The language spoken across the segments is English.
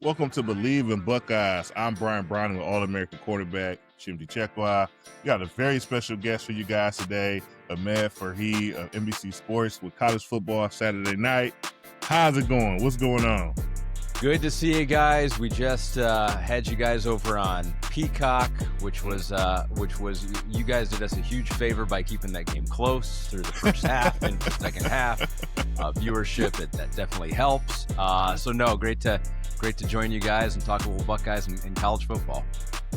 Welcome to Bleav in Buckeyes. I'm Bryant with All-American quarterback Chimdi Chekwa. We got a very special guest for you guys today, Ahmed of NBC Sports with college football Saturday night. How's it going? What's going on? Good to see you guys. We just had you guys over on Peacock, which was you guys did us a huge favor by keeping that game close through the first half and the second half. Viewership that definitely helps. Great to join you guys and talk a little Buckeyes and college football.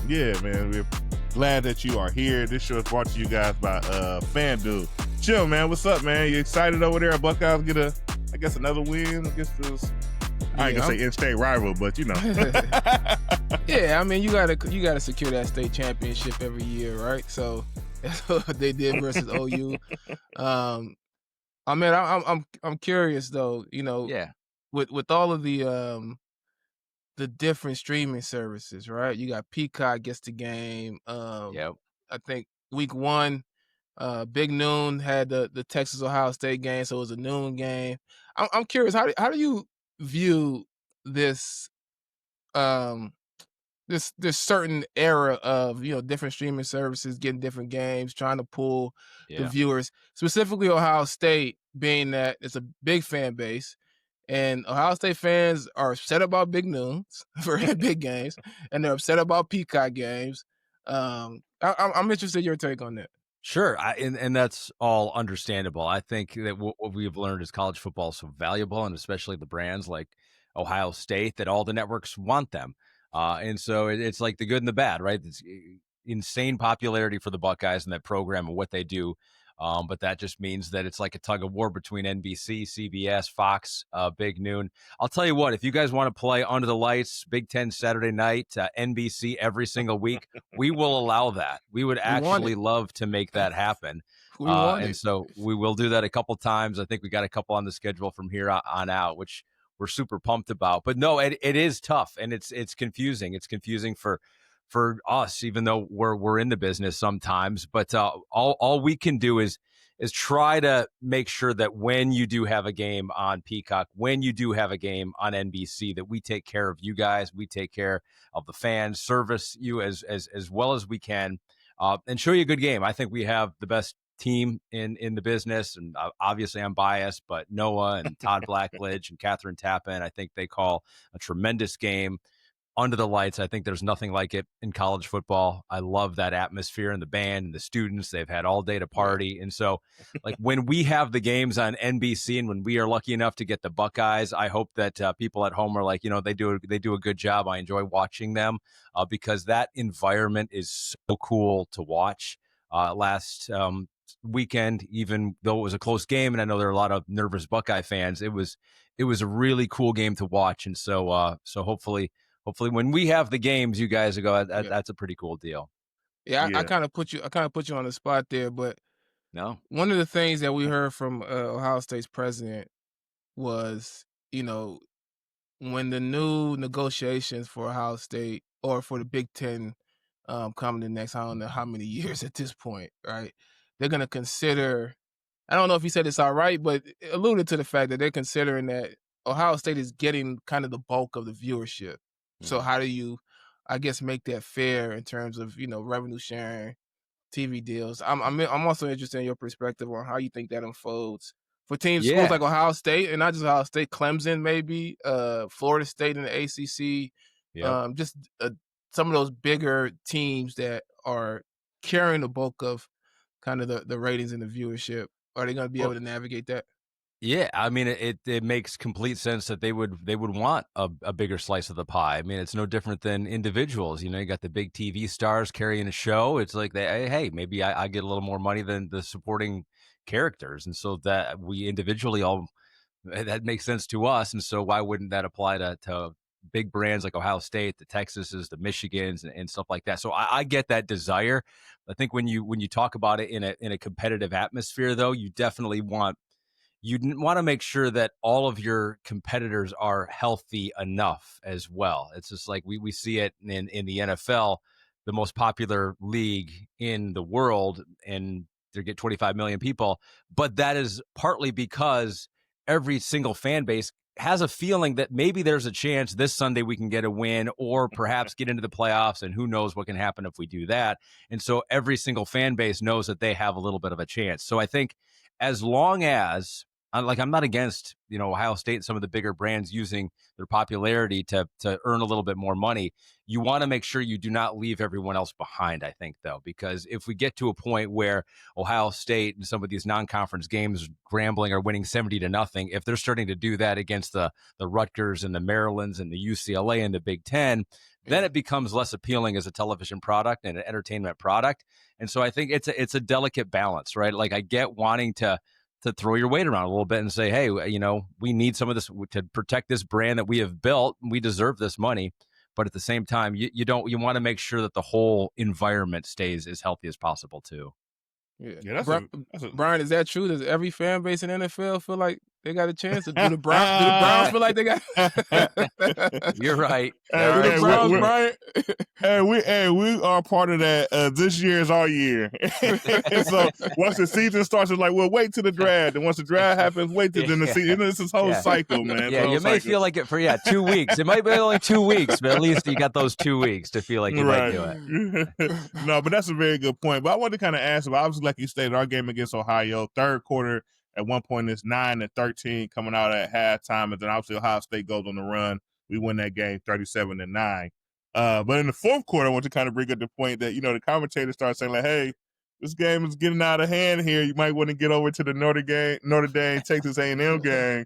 Yeah, man, we're glad that you are here. This show is brought to you guys by FanDuel. Chill, man. What's up, man? You excited over there? Buckeyes get another win against this. I ain't gonna say in-state rival, but you know. Yeah, I mean, you gotta secure that state championship every year, right? So that's what they did versus OU. I'm curious though. You know, with all of the different streaming services, right? You got Peacock gets the game. Yep. I think week one, Big Noon had the Texas Ohio State game, so it was a noon game. I'm curious, how do you view this this certain era of, you know, different streaming services getting different games, trying to pull the viewers, specifically Ohio State, being that it's a big fan base and Ohio State fans are upset about Big Noons for big games and they're upset about Peacock games. I'm interested in your take on that. Sure, and that's all understandable. I think that what we've learned is college football is so valuable, and especially the brands like Ohio State, that all the networks want them. And so it's like the good and the bad, right? It's insane popularity for the Buckeyes and that program and what they do. But that just means that it's like a tug of war between NBC, CBS, Fox, Big Noon. I'll tell you what, if you guys want to play Under the Lights, Big Ten Saturday night, NBC every single week, we will allow that. We would actually love to make that happen. So we will do that a couple times. I think we got a couple on the schedule from here on out, which we're super pumped about. But no, it is tough, and it's confusing. It's confusing for us, even though we're in the business sometimes. But all we can do is try to make sure that when you do have a game on Peacock, when you do have a game on NBC, that we take care of you guys, we take care of the fans, service you as well as we can, and show you a good game. I think we have the best team in the business, and obviously I'm biased, but Noah and Todd Blackledge and Catherine Tappan, I think they call a tremendous game. Under the Lights, I think there's nothing like it in college football. I love that atmosphere and the band and the students. They've had all day to party. And so, like, when we have the games on NBC and when we are lucky enough to get the Buckeyes, I hope that people at home are like, you know, they do a good job. I enjoy watching them because that environment is so cool to watch. Last weekend, even though it was a close game, and I know there are a lot of nervous Buckeye fans, it was a really cool game to watch. And so hopefully when we have the games, you guys will go, that's a pretty cool deal. Yeah, I kind of put you on the spot there, but no. One of the things that we heard from Ohio State's president was, you know, when the new negotiations for Ohio State or for the Big Ten come in the next, I don't know how many years at this point, right? They're going to consider, I don't know if he said it's all right, but alluded to the fact that they're considering that Ohio State is getting kind of the bulk of the viewership. So how do you, I guess, make that fair in terms of, you know, revenue sharing, TV deals? I'm also interested in your perspective on how you think that unfolds for schools like Ohio State, and not just Ohio State, Clemson maybe, Florida State in the ACC, just some of those bigger teams that are carrying the bulk of kind of the ratings and the viewership. Are they going to be able to navigate that? Yeah, I mean, it makes complete sense that they would want a bigger slice of the pie. I mean, it's no different than individuals. You know, you got the big TV stars carrying a show. It's like, hey, maybe I get a little more money than the supporting characters. And so that we individually that makes sense to us. And so why wouldn't that apply to big brands like Ohio State, the Texases, the Michigans, and stuff like that? So I get that desire. I think when you talk about it in a competitive atmosphere, though, you definitely want to make sure that all of your competitors are healthy enough as well. It's just like we see it in the NFL, the most popular league in the world, and they get 25 million people. But that is partly because every single fan base has a feeling that maybe there's a chance this Sunday we can get a win or perhaps get into the playoffs, and who knows what can happen if we do that. And so every single fan base knows that they have a little bit of a chance. So I think as long as I'm not against, Ohio State and some of the bigger brands using their popularity to earn a little bit more money. You want to make sure you do not leave everyone else behind, I think, though, because if we get to a point where Ohio State and some of these non-conference games, Grambling, are winning 70-0, if they're starting to do that against the Rutgers and the Marylands and the UCLA and the Big Ten, then it becomes less appealing as a television product and an entertainment product. And so I think it's a delicate balance, right? Like, I get wanting to throw your weight around a little bit and say, hey, we need some of this to protect this brand that we have built. We deserve this money. But at the same time, you want to make sure that the whole environment stays as healthy as possible too. Yeah, Bryant, is that true? Does every fan base in NFL feel like they got a chance? Do the Browns feel like they got? You're right. The Browns, Bryant. We are part of that. This year is our year. So once the season starts, it's like, well, wait till the draft, and once the draft happens, wait till then the season. This is whole cycle, man. Yeah, you may feel like it for 2 weeks. It might be only 2 weeks, but at least you got those 2 weeks to feel like you might do it. No, but that's a very good point. But I wanted to kind of ask about, obviously, like you stated, our game against Ohio, third quarter. At one point, it's 9-13 coming out at halftime, and then obviously Ohio State goes on the run. We win that game 37-9. But in the fourth quarter, I want to kind of bring up the point that, the commentators start saying, like, hey, this game is getting out of hand here. You might want to get over to the Notre Dame, Texas A&M game,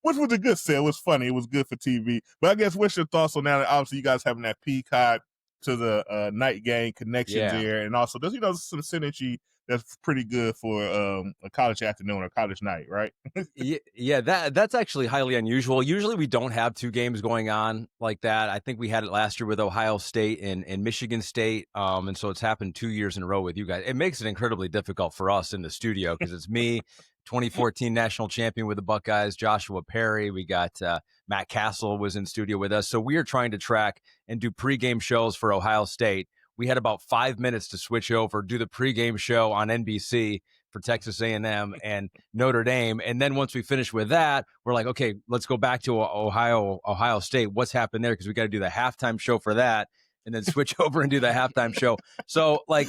which was a good sell. It was funny. It was good for TV. But I guess what's your thoughts on that? Obviously, you guys having that Peacock to the night game connection there, and also there's some synergy that's pretty good for a college afternoon or college night, right? Yeah, that's actually highly unusual. Usually we don't have 2 games going on like that. I think we had it last year with Ohio State and Michigan State, and so it's happened 2 years in a row with you guys. It makes it incredibly difficult for us in the studio because it's me, 2014 national champion with the Buckeyes, Joshua Perry. We got Matt Castle was in studio with us. So we are trying to track and do pregame shows for Ohio State. We had about 5 minutes to switch over, do the pregame show on NBC for Texas A&M and Notre Dame. And then once we finish with that, we're like, okay, let's go back to Ohio State. What's happened there? Because we got to do the halftime show for that and then switch over and do the halftime show. So like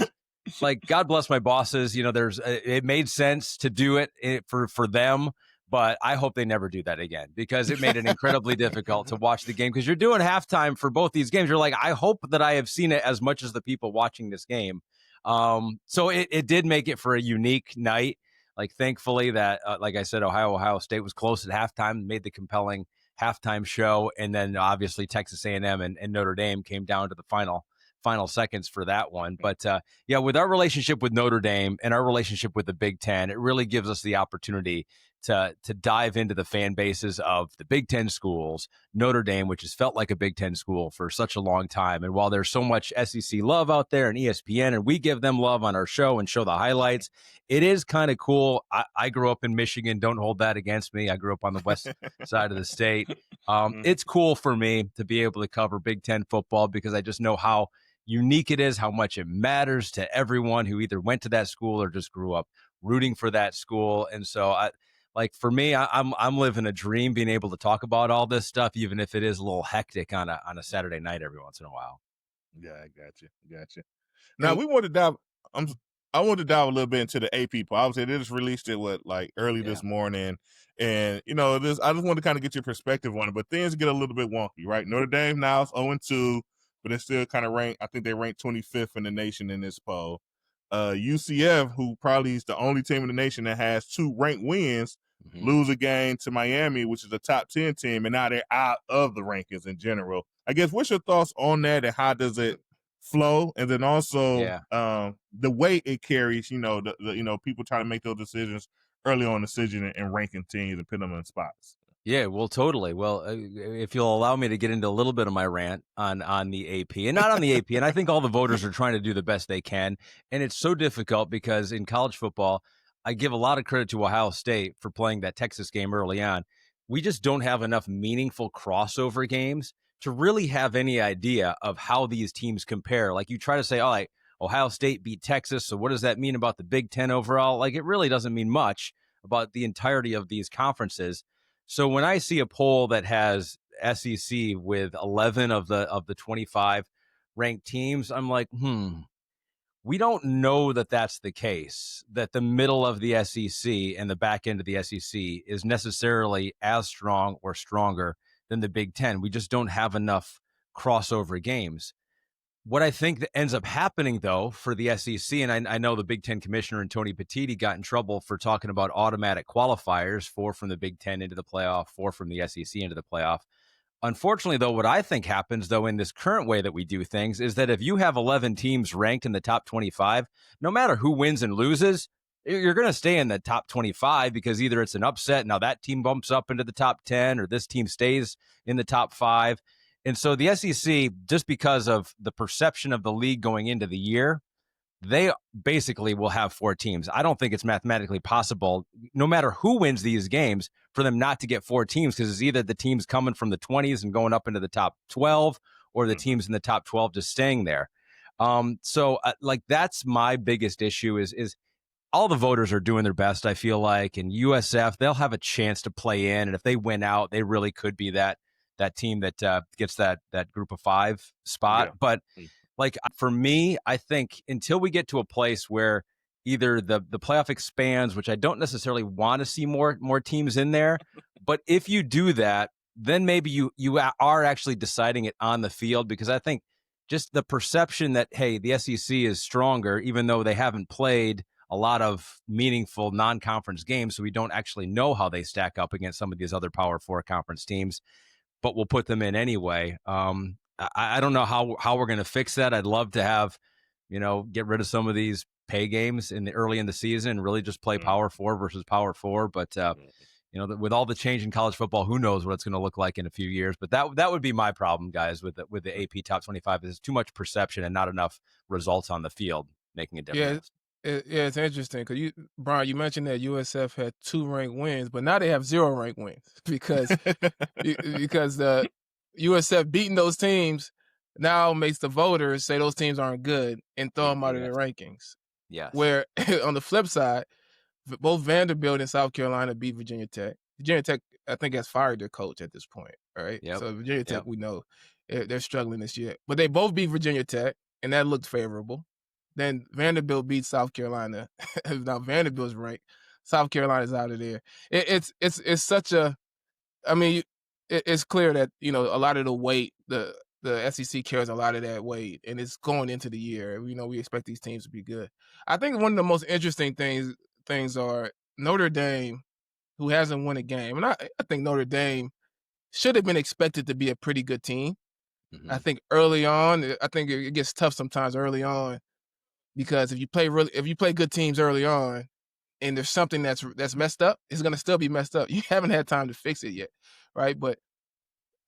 God bless my bosses. It made sense to do it for them. But I hope they never do that again because it made it incredibly difficult to watch the game because you're doing halftime for both these games. You're like, I hope that I have seen it as much as the people watching this game. So it did make it for a unique night. Like, thankfully that, like I said, Ohio State was close at halftime, made the compelling halftime show. And then obviously Texas A&M and Notre Dame came down to the final seconds for that one. But with our relationship with Notre Dame and our relationship with the Big Ten, it really gives us the opportunity to dive into the fan bases of the Big Ten schools, Notre Dame, which has felt like a Big Ten school for such a long time. And while there's so much SEC love out there and ESPN, and we give them love on our show and show the highlights, it is kind of cool. I grew up in Michigan. Don't hold that against me. I grew up on the west side of the state. It's cool for me to be able to cover Big Ten football because I just know how unique it is, how much it matters to everyone who either went to that school or just grew up rooting for that school. And so for me, I'm living a dream being able to talk about all this stuff, even if it is a little hectic on a Saturday night every once in a while. Yeah, I got you. Now we want to dive. I want to dive a little bit into the AP poll. Obviously, they just released it early this morning, and I just want to kind of get your perspective on it. But things get a little bit wonky, right? Notre Dame now is 0-2, but it's still kind of ranked. I think they ranked 25th in the nation in this poll. UCF, who probably is the only team in the nation that has 2 ranked wins, lose a game to Miami, which is a top 10 team, and now they're out of the rankings in general. I guess, what's your thoughts on that, and how does it flow? And then also the weight it carries, the people trying to make those decisions early on decision and ranking teams and put them in spots. Yeah, well, totally. Well, if you'll allow me to get into a little bit of my rant on the AP, and not on the AP, and I think all the voters are trying to do the best they can, and it's so difficult because in college football, I give a lot of credit to Ohio State for playing that Texas game early on. We just don't have enough meaningful crossover games to really have any idea of how these teams compare. Like, you try to say, all right, Ohio State beat Texas, so what does that mean about the Big Ten overall? Like, it really doesn't mean much. about the entirety of these conferences. So when I see a poll that has SEC with 11 of the 25 ranked teams, I'm like, we don't know that that's the case, that the middle of the SEC and the back end of the SEC is necessarily as strong or stronger than the Big Ten. We just don't have enough crossover games. What I think that ends up happening, though, for the SEC, and I know the Big Ten commissioner and Tony Petitti got in trouble for talking about automatic qualifiers, 4 from the Big Ten into the playoff, 4 from the SEC into the playoff. Unfortunately, though, what I think happens, though, in this current way that we do things is that if you have 11 teams ranked in the top 25, no matter who wins and loses, you're going to stay in the top 25 because either it's an upset, now that team bumps up into the top 10, or this team stays in the top 5. And so the SEC, just because of the perception of the league going into the year, they basically will have 4 teams. I don't think it's mathematically possible, no matter who wins these games, for them not to get 4 teams, because it's either the teams coming from the 20s and going up into the top 12, or the teams in the top 12 just staying there. So that's my biggest issue is all the voters are doing their best, I feel like, and USF, they'll have a chance to play in, and if they win out, they really could be that team that gets that group of 5 spot. Yeah. But like for me, I think until we get to a place where either the playoff expands, which I don't necessarily want to see more teams in there, but if you do that, then maybe you are actually deciding it on the field, because I think just the perception that, hey, the SEC is stronger, even though they haven't played a lot of meaningful non-conference games, so we don't actually know how they stack up against some of these other Power 4 conference teams, but we'll put them in anyway. I don't know how we're going to fix that. I'd love to have, get rid of some of these pay games early in the season and really just play Power 4 versus Power 4. But, with all the change in college football, who knows what it's going to look like in a few years. But that would be my problem, guys, with the AP Top 25. There's too much perception and not enough results on the field making a difference. Yeah, it's interesting because Brian, you mentioned that USF had 2 ranked wins, but now they have 0 ranked wins because the USF beating those teams now makes the voters say those teams aren't good and throw them out of their rankings. Yes. Where on the flip side, both Vanderbilt and South Carolina beat Virginia Tech. Virginia Tech, I think, has fired their coach at this point. All right. Yep. So Virginia Tech, we know they're struggling this year, but they both beat Virginia Tech, and that looked favorable. Then Vanderbilt beat South Carolina. Now Vanderbilt's ranked. South Carolina's out of there. It's such a. I mean, it's clear that a lot of the weight, the SEC carries a lot of that weight, and it's going into the year. We expect these teams to be good. I think one of the most interesting things are Notre Dame, who hasn't won a game, and I think Notre Dame should have been expected to be a pretty good team. Mm-hmm. I think early on, it gets tough sometimes early on, because if you play good teams early on, and there's something that's messed up, it's going to still be messed up. You haven't had time to fix it yet, right? But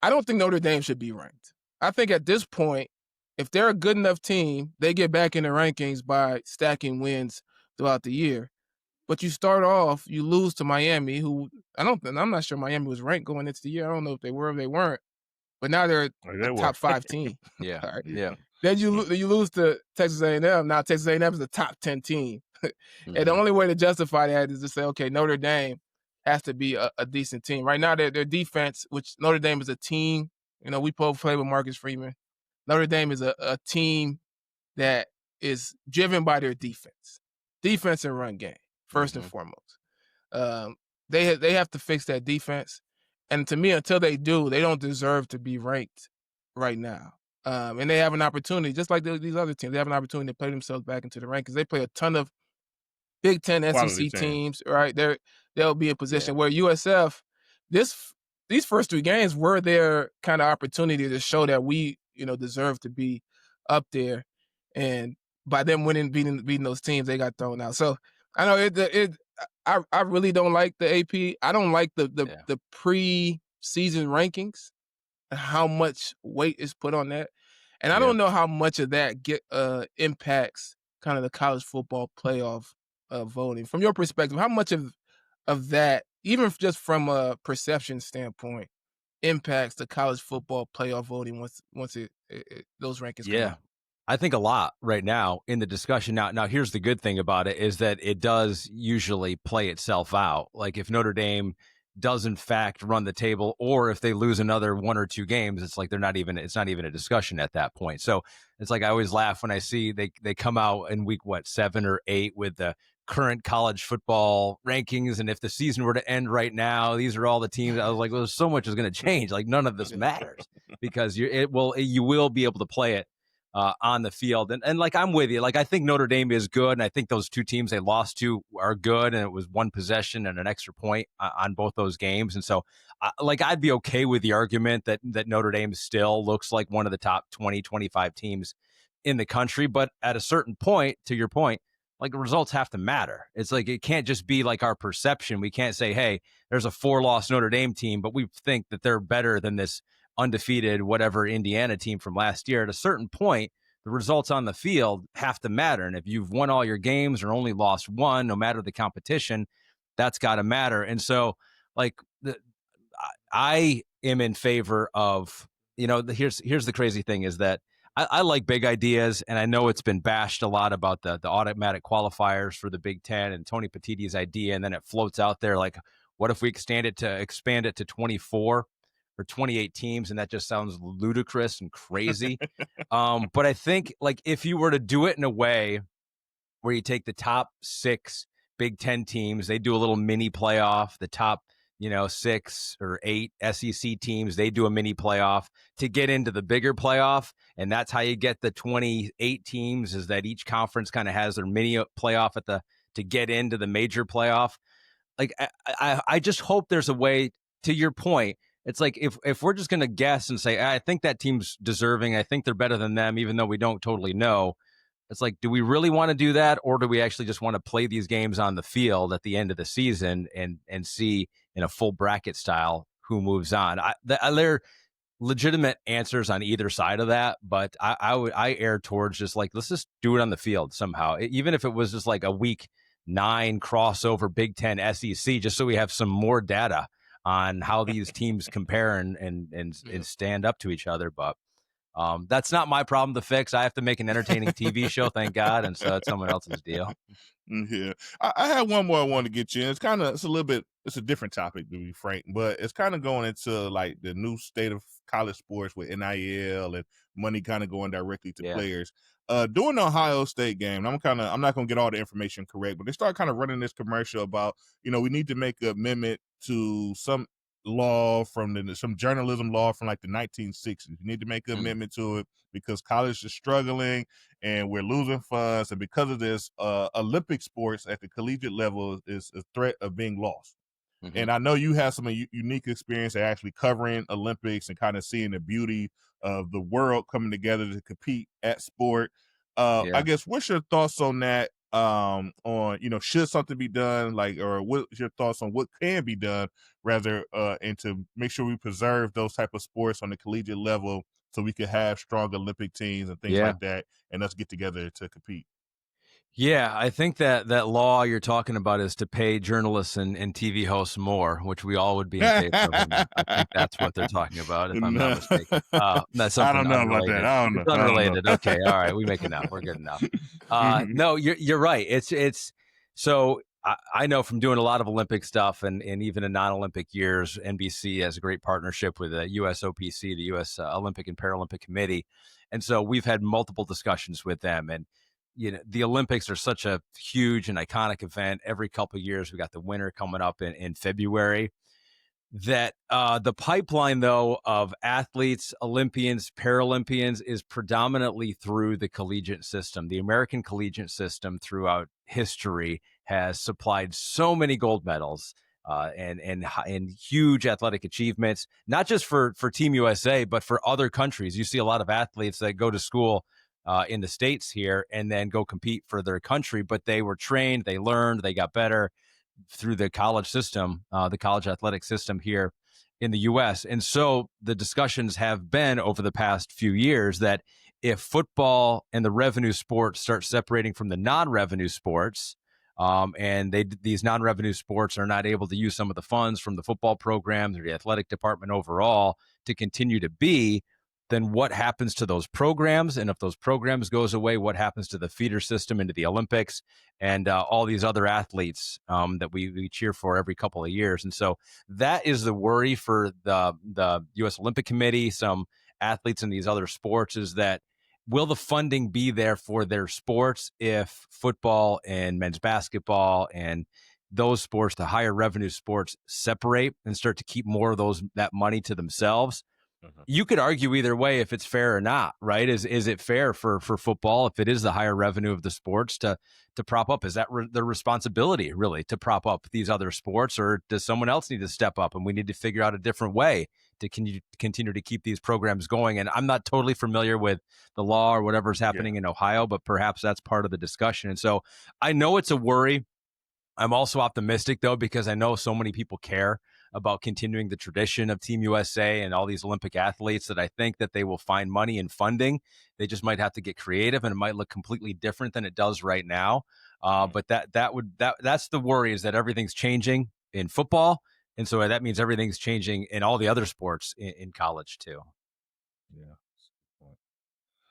I don't think Notre Dame should be ranked. I think at this point, if they're a good enough team, they get back in the rankings by stacking wins throughout the year. But you start off, you lose to Miami, who I'm not sure Miami was ranked going into the year. I don't know if they were or they weren't. But now they're a top 5 team. Yeah. Right? Yeah. Then you lose to Texas A&M. Now Texas A&M is a top 10 team. And the only way to justify that is to say, okay, Notre Dame has to be a decent team. Right now, their defense, which Notre Dame is a team. We both play with Marcus Freeman. Notre Dame is a team that is driven by their defense and run game, first and foremost. They have to fix that defense. And to me, until they do, they don't deserve to be ranked right now. And they have an opportunity, just like these other teams, they have an opportunity to play themselves back into the rankings. They play a ton of Big Ten SEC teams, right? They'll be in position where USF, these first 3 games were their kind of opportunity to show that we, deserve to be up there. And by them beating those teams, they got thrown out. So I know I really don't like the AP. I don't like the pre-season rankings and how much weight is put on that. And I don't know how much of that impacts kind of the college football playoff voting. From your perspective, how much of that, even just from a perception standpoint, impacts the college football playoff voting once those rankings come out? I think a lot right now in the discussion. Now, here's the good thing about it is that it does usually play itself out. Like if Notre Dame does in fact run the table, or if they lose another 1 or 2 games, it's like it's not even a discussion at that point. So it's like I always laugh when I see they come out in week 7 or 8 with the current college football rankings, and if the season were to end right now, these are all the teams. I was like, well, so much is going to change. Like none of this matters because you will be able to play it on the field. And like, I'm with you. Like, I think Notre Dame is good. And I think those 2 teams they lost to are good. And it was 1 possession and an extra point on both those games. And so I'd be okay with the argument that Notre Dame still looks like one of the top 20, 25 teams in the country. But at a certain point, to your point, like the results have to matter. It's like, it can't just be like our perception. We can't say, hey, there's a 4-loss Notre Dame team, but we think that they're better than this undefeated whatever Indiana team from last year. At a certain point, the results on the field have to matter. And if you've won all your games or only lost 1, no matter the competition, that's got to matter. And so like I am in favor of, here's the crazy thing is that I like big ideas, and I know it's been bashed a lot about the automatic qualifiers for the Big Ten and Tony Petitti's idea, and then it floats out there like, what if we expand it to 24 or 28 teams, and that just sounds ludicrous and crazy. But I think like if you were to do it in a way where you take the top 6 Big Ten teams, they do a little mini playoff, the top 6 or 8 SEC teams, they do a mini playoff to get into the bigger playoff. And that's how you get the 28 teams, is that each conference kind of has their mini playoff to get into the major playoff. Like, I just hope there's a way, to your point. It's like, if we're just going to guess and say, I think that team's deserving, I think they're better than them, even though we don't totally know. It's like, do we really want to do that? Or do we actually just want to play these games on the field at the end of the season and see in a full bracket style who moves on? There are legitimate answers on either side of that, but I err towards just like, let's just do it on the field somehow. Even if it was just like a week 9 crossover Big Ten SEC, just so we have some more data on how these teams compare and stand up to each other. But that's not my problem to fix. I have to make an entertaining TV show, thank God, and so that's someone else's deal. Yeah, I had one more I want to get you in. It's a different topic, to be frank, but it's kind of going into like the new state of college sports with NIL and money kind of going directly to players. During the Ohio State game, I'm not going to get all the information correct, but they start kind of running this commercial about, we need to make an amendment to some law some journalism law from like the 1960s. You need to make an amendment to it because college is struggling and we're losing funds. And because of this, Olympic sports at the collegiate level is a threat of being lost. Mm-hmm. And I know you have some unique experience at actually covering Olympics and kind of seeing the beauty of the world coming together to compete at sport. I guess, what's your thoughts on that? On should something be done, or what's your thoughts on what can be done rather and to make sure we preserve those type of sports on the collegiate level so we could have strong Olympic teams and things like that, and us get together to compete? Yeah, I think that law you're talking about is to pay journalists and TV hosts more, which we all would be in favor of. I think that's what they're talking about, if I'm not mistaken. That's something I don't know unrelated. About that. I don't know. It's unrelated. Okay, all right, we make enough. We're good enough. No, you're right. It's so I know from doing a lot of Olympic stuff and even in non-Olympic years, NBC has a great partnership with the USOPC, the U.S. Olympic and Paralympic Committee, and so we've had multiple discussions with them. And the Olympics are such a huge and iconic event. Every couple of years, we got the winter coming up in February. That the pipeline, though, of athletes, Olympians, Paralympians is predominantly through the collegiate system. The American collegiate system throughout history has supplied so many gold medals and huge athletic achievements, not just for Team USA, but for other countries. You see a lot of athletes that go to school in the States here and then go compete for their country, but they were trained, they learned, they got better through the college system, the college athletic system here in the U.S. And so the discussions have been over the past few years that if football and the revenue sports start separating from the non-revenue sports, and these non-revenue sports are not able to use some of the funds from the football programs or the athletic department overall to continue to be, then what happens to those programs? And if those programs goes away, what happens to the feeder system into the Olympics and all these other athletes that we cheer for every couple of years? And so that is the worry for the U.S. Olympic Committee, some athletes in these other sports, is that will the funding be there for their sports if football and men's basketball and those sports, the higher revenue sports, separate and start to keep more of that money to themselves? You could argue either way if it's fair or not, right? Is it fair for football, if it is the higher revenue of the sports, to prop up? Is that their responsibility, really, to prop up these other sports, or does someone else need to step up and we need to figure out a different way to continue to keep these programs going? And I'm not totally familiar with the law or whatever's happening in Ohio, but perhaps that's part of the discussion. And so I know it's a worry. I'm also optimistic, though, because I know so many people care about continuing the tradition of Team USA and all these Olympic athletes, that I think that they will find money and funding. They just might have to get creative, and it might look completely different than it does right now. But that's the worry, is that everything's changing in football, and so that means everything's changing in all the other sports in college too. Yeah.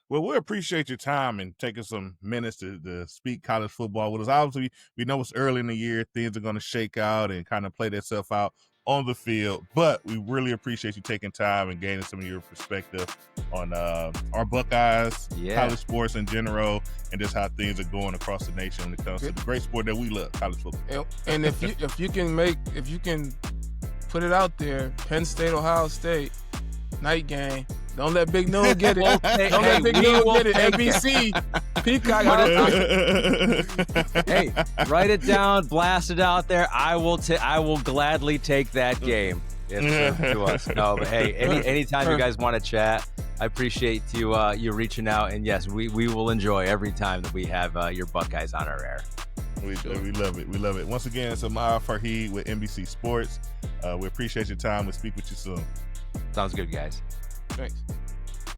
Well, we appreciate your time and taking some minutes to speak college football with us. Obviously, we know it's early in the year. Things are going to shake out and kind of play themselves out on the field. But we really appreciate you taking time and gaining some of your perspective on our Buckeyes, college sports in general, and just how things are going across the nation when it comes to the great sport that we love, college football. And if you can put it out there, Penn State, Ohio State, night game. Don't let Big Noah get it. Don't let Big Noah get it. NBC, Peacock. Hey, write it down, blast it out there. I will gladly take that game to us. No, but hey, anytime you guys want to chat, I appreciate you reaching out. And yes, we will enjoy every time that we have your Buckeyes on our air. We love it. We love it. Once again, it's Ahmed Farheed with NBC Sports. We appreciate your time. We'll speak with you soon. Sounds good, guys. Thanks.